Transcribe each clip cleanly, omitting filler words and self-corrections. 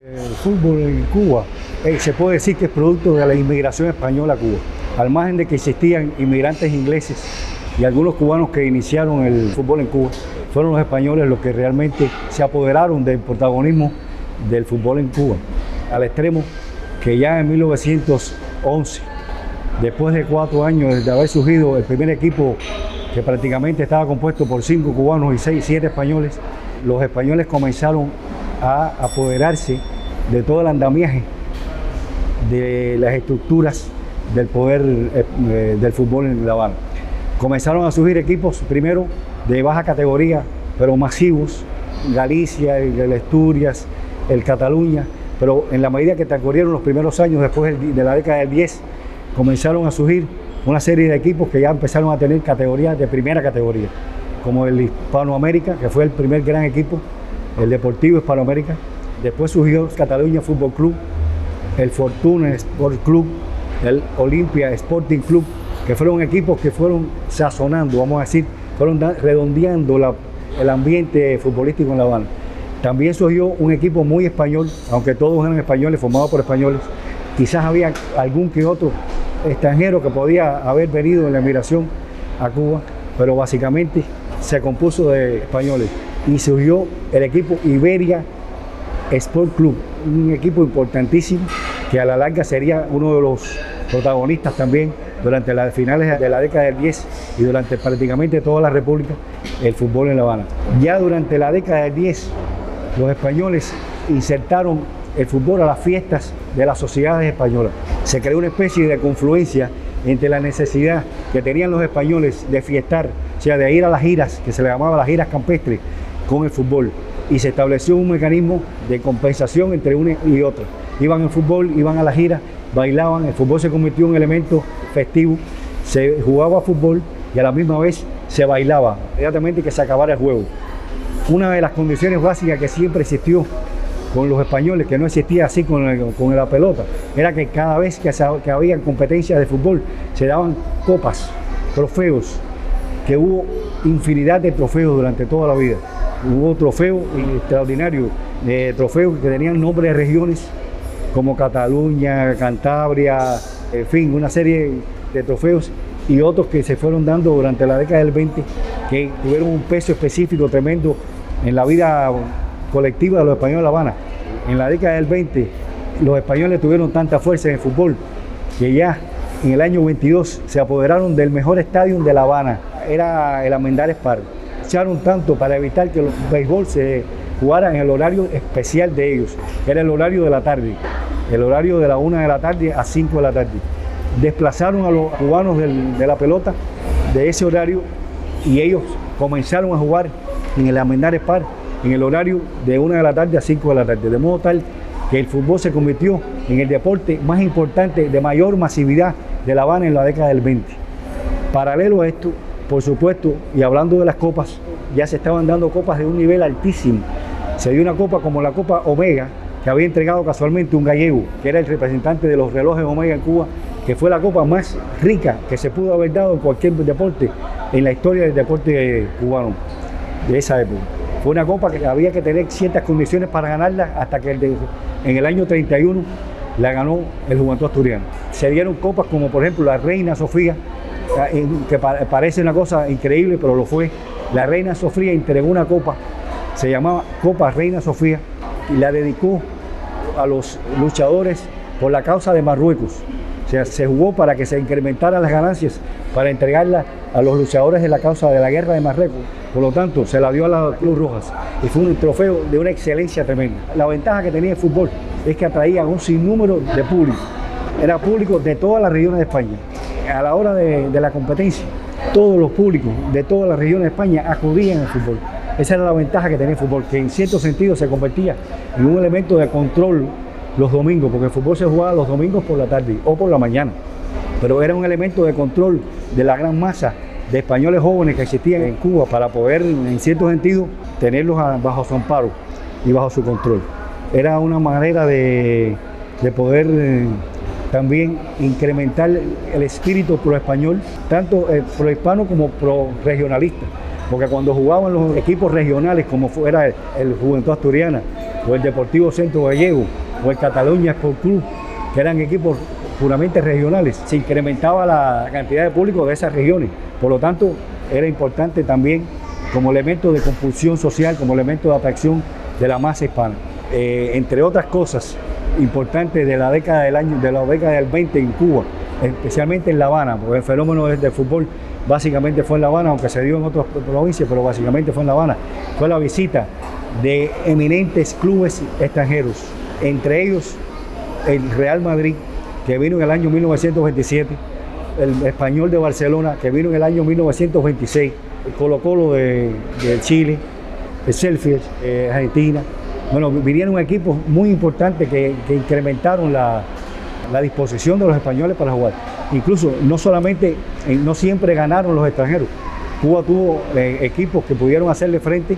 El fútbol en Cuba se puede decir que es producto de la inmigración española a Cuba. Al margen de que existían inmigrantes ingleses y algunos cubanos que iniciaron el fútbol en Cuba, fueron los españoles los que realmente se apoderaron del protagonismo del fútbol en Cuba, al extremo que ya en 1911, después de 4 años de haber surgido el primer equipo que prácticamente estaba compuesto por 5 cubanos y 7 españoles, los españoles comenzaron a apoderarse de todo el andamiaje de las estructuras del poder del fútbol en La Habana. Comenzaron a surgir equipos primero de baja categoría, pero masivos, Galicia, el Asturias, el Cataluña, pero en la medida que transcurrieron los primeros años, después de la década del 10, comenzaron a surgir una serie de equipos que ya empezaron a tener categorías de primera categoría, como el Hispanoamérica, que fue el primer gran equipo, el Deportivo Hispanoamérica. Después surgió Cataluña Fútbol Club, el Fortuna Sport Club, el Olimpia Sporting Club, que fueron equipos que fueron sazonando, vamos a decir, fueron redondeando el ambiente futbolístico en La Habana. También surgió un equipo muy español, aunque todos eran españoles, formados por españoles. Quizás había algún que otro extranjero que podía haber venido en la migración a Cuba, pero básicamente se compuso de españoles. Y surgió el equipo Iberia Sport Club, un equipo importantísimo que a la larga sería uno de los protagonistas también durante las finales de la década del 10 y durante prácticamente toda la República, el fútbol en La Habana. Ya durante la década del 10, los españoles insertaron el fútbol a las fiestas de las sociedades españolas. Se creó una especie de confluencia entre la necesidad que tenían los españoles de fiestar, o sea, de ir a las giras, que se le llamaba las giras campestres, con el fútbol, y se estableció un mecanismo de compensación entre una y otra. Iban al fútbol, iban a la gira, bailaban, el fútbol se convirtió en un elemento festivo, se jugaba fútbol y a la misma vez se bailaba, inmediatamente que se acabara el juego. Una de las condiciones básicas que siempre existió con los españoles, que no existía así con la pelota, era que cada vez que había competencias de fútbol se daban copas, trofeos, que hubo infinidad de trofeos durante toda la vida. Hubo trofeos extraordinarios, trofeos que tenían nombres de regiones como Cataluña, Cantabria, en fin, una serie de trofeos y otros que se fueron dando durante la década del 20 que tuvieron un peso específico tremendo en la vida colectiva de los españoles de La Habana. En la década del 20 los españoles tuvieron tanta fuerza en el fútbol que ya en el año 22 se apoderaron del mejor estadio de La Habana, era el Armendáriz Park. Echaron tanto para evitar que el béisbol se jugara en el horario especial de ellos, que era el horario de la tarde, el horario de la 1 de la tarde a 5 de la tarde. Desplazaron a los cubanos de la pelota de ese horario y ellos comenzaron a jugar en el Armendáriz Park en el horario de 1 de la tarde a 5 de la tarde, de modo tal que el fútbol se convirtió en el deporte más importante, de mayor masividad de La Habana en la década del 20. Paralelo a esto, por supuesto, y hablando de las copas, ya se estaban dando copas de un nivel altísimo. Se dio una copa como la Copa Omega, que había entregado casualmente un gallego, que era el representante de los relojes Omega en Cuba, que fue la copa más rica que se pudo haber dado en cualquier deporte, en la historia del deporte cubano de esa época. Fue una copa que había que tener ciertas condiciones para ganarla, hasta que en el año 31 la ganó el Juventud Asturiano. Se dieron copas como por ejemplo la Reina Sofía, que parece una cosa increíble, pero lo fue. La Reina Sofía entregó una copa, se llamaba Copa Reina Sofía, y la dedicó a los luchadores por la causa de Marruecos. O sea, se jugó para que se incrementaran las ganancias, para entregarla a los luchadores de la causa de la guerra de Marruecos. Por lo tanto, se la dio a la Cruz Rojas y fue un trofeo de una excelencia tremenda. La ventaja que tenía el fútbol es que atraía a un sinnúmero de público. Era público de todas las regiones de España. A la hora de la competencia, todos los públicos de todas las regiones de España acudían al fútbol. Esa era la ventaja que tenía el fútbol, que en cierto sentido se convertía en un elemento de control los domingos, porque el fútbol se jugaba los domingos por la tarde o por la mañana, pero era un elemento de control de la gran masa de españoles jóvenes que existían en Cuba para poder, en cierto sentido, tenerlos bajo su amparo y bajo su control. Era una manera de poder también incrementar el espíritu pro-español, tanto pro-hispano como pro-regionalista, porque cuando jugaban los equipos regionales, como fuera el Juventud Asturiana, o el Deportivo Centro Gallego, o el Cataluña Sport Club, que eran equipos puramente regionales. Se incrementaba la cantidad de público de esas regiones. Por lo tanto, era importante también como elemento de compulsión social, como elemento de atracción de la masa hispana. Entre otras cosas importantes de la década del 20 en Cuba, especialmente en La Habana, porque el fenómeno del fútbol básicamente fue en La Habana, aunque se dio en otras provincias, pero básicamente fue en La Habana, fue la visita de eminentes clubes extranjeros, entre ellos el Real Madrid, que vino en el año 1927, el Español de Barcelona, que vino en el año 1926, el Colo-Colo de Chile, el Sheffield, Argentina. Bueno, vinieron equipos muy importantes que incrementaron la disposición de los españoles para jugar. Incluso no siempre ganaron los extranjeros. Cuba tuvo equipos que pudieron hacerle frente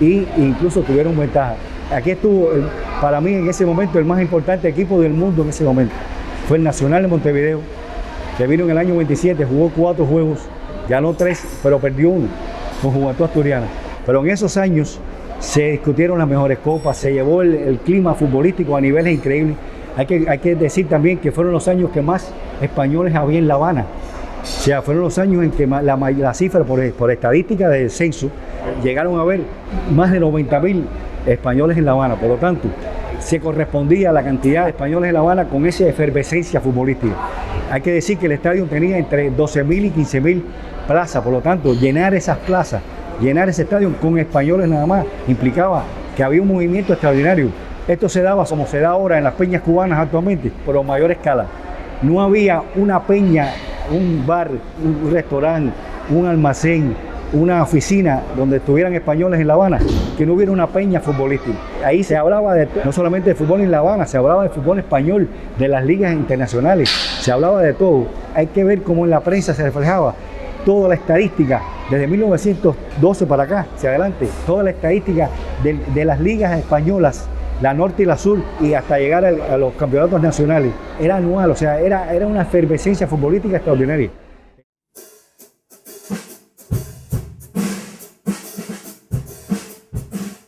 e incluso tuvieron ventaja. Aquí estuvo, para mí en ese momento, el más importante equipo del mundo en ese momento. Fue el Nacional de Montevideo, que vino en el año 27, jugó 4 juegos, ganó 3, pero perdió 1 con Juventud Asturiana. Pero en esos años se discutieron las mejores copas, se llevó el clima futbolístico a niveles increíbles. Hay que decir también que fueron los años que más españoles había en La Habana. O sea, fueron los años en que la cifra por estadística del censo llegaron a haber más de 90.000 españoles en La Habana. Por lo tanto, se correspondía la cantidad de españoles en La Habana con esa efervescencia futbolística. Hay que decir que el estadio tenía entre 12.000 y 15.000 plazas. Por lo tanto, llenar esas plazas, llenar ese estadio con españoles nada más, implicaba que había un movimiento extraordinario. Esto se daba como se da ahora en las peñas cubanas actualmente, pero a mayor escala. No había una peña, un bar, un restaurante, un almacén, una oficina donde estuvieran españoles en La Habana, que no hubiera una peña futbolística. Ahí se hablaba no solamente de fútbol en La Habana, se hablaba de fútbol español, de las ligas internacionales, se hablaba de todo. Hay que ver cómo en la prensa se reflejaba toda la estadística, desde 1912 para acá, hacia adelante, toda la estadística de las ligas españolas, la norte y la sur, y hasta llegar a los campeonatos nacionales. Era anual, o sea, era una efervescencia futbolística extraordinaria.